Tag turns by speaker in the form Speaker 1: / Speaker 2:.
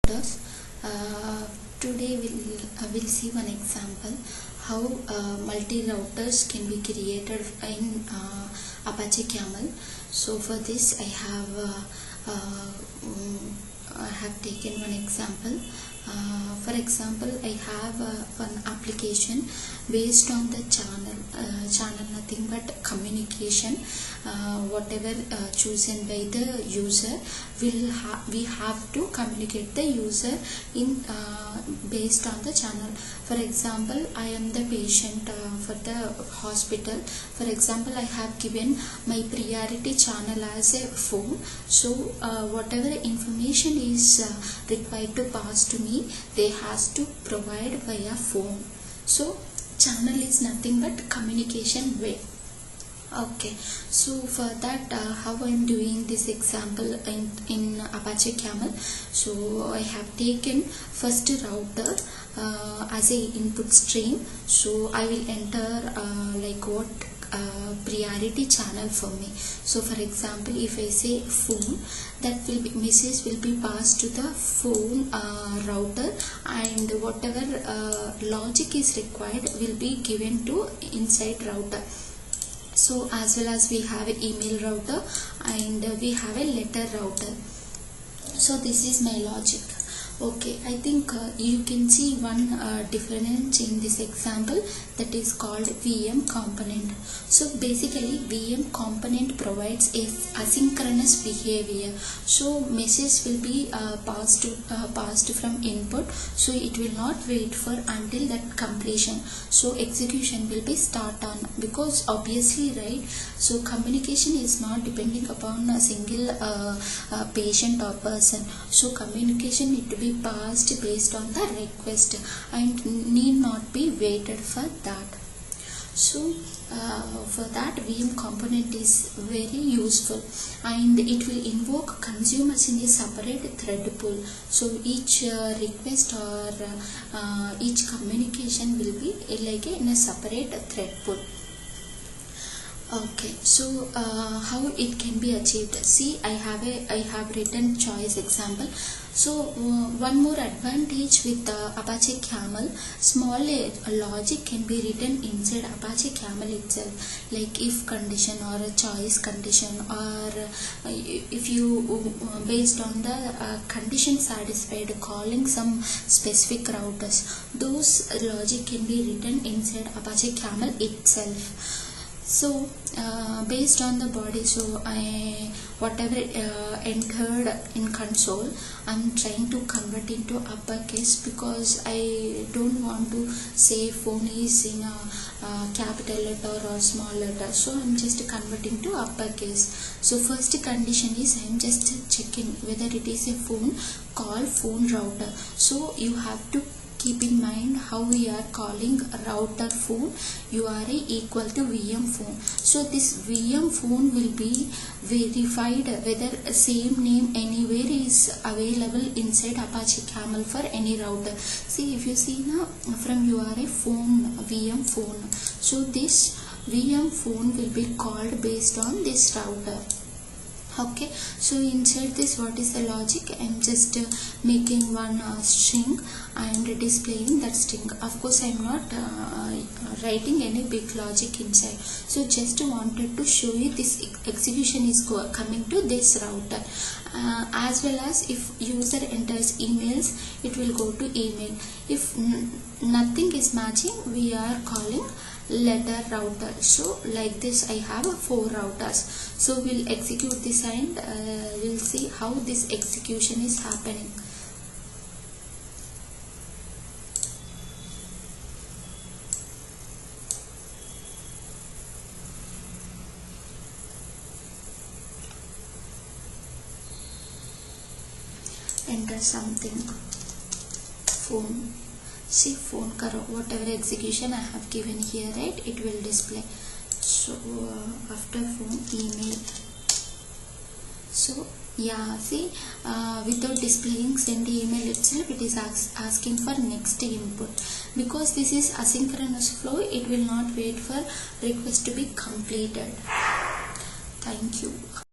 Speaker 1: routers. Today we'll see one example how multi routers can be created in Apache Camel. So for this I have taken one example. For example, I have one application based on the channel nothing but communication. Whatever chosen by the user, we have to communicate the user in based on the channel. For example, I am the patient for the hospital. For example, I have given my priority channel as a phone. So whatever information is required to pass to me, they has to provide via phone. So channel is nothing but communication way. Okay, so for that how I am doing this example in Apache Camel. So I have taken first router as a input stream. So I will enter like what priority channel for me. So for example, if I say phone, that will be message will be passed to the phone router, and whatever logic is required will be given to inside router. So as well as we have an email router and we have a letter router. So this is my logic. Okay, I think you can see one difference in this example, that is called VM component. So basically VM component provides a asynchronous behavior. So message will be passed from input, so it will not wait for until that completion. So execution will be start on, because obviously, right, so communication is not depending upon a single patient or person. So communication need to be passed based on the request and need not be waited for that. So for that, VM component is very useful, and it will invoke consumers in a separate thread pool. So each request or each communication will be like in a separate thread pool. Okay, so how it can be achieved? See, I have written choice example. So one more advantage with Apache Camel, small logic can be written inside Apache Camel itself, like if condition or a choice condition, or if you based on the condition satisfied calling some specific routers, those logic can be written inside Apache Camel itself. So based on the body, so I whatever entered in console, I'm trying to convert into uppercase, because I don't want to say phone is in a capital letter or small letter. So I'm just converting to uppercase. So first condition is I'm just checking whether it is a phone called phone router. So you have to keep in mind how we are calling router phone, URI equal to VM phone. So this VM phone will be verified whether same name anywhere is available inside Apache Camel for any router. See, if you see now from URI phone, VM phone, so this VM phone will be called based on this router. Okay, so inside this, what is the logic? I'm just making one string and displaying that string. Of course, I'm not writing any big logic inside. So just wanted to show you this execution is coming to this router. As well as if user enters emails, it will go to email. If nothing is matching, we are calling letter router. So like this, I have 4 routers. So we'll execute this and we'll see how this execution is happening. Enter something, phone. See, phone karo, whatever execution I have given here, right, it will display. So after phone, email. So yeah, see, without displaying send email itself, it is asking for next input. Because this is asynchronous flow, it will not wait for request to be completed. Thank you.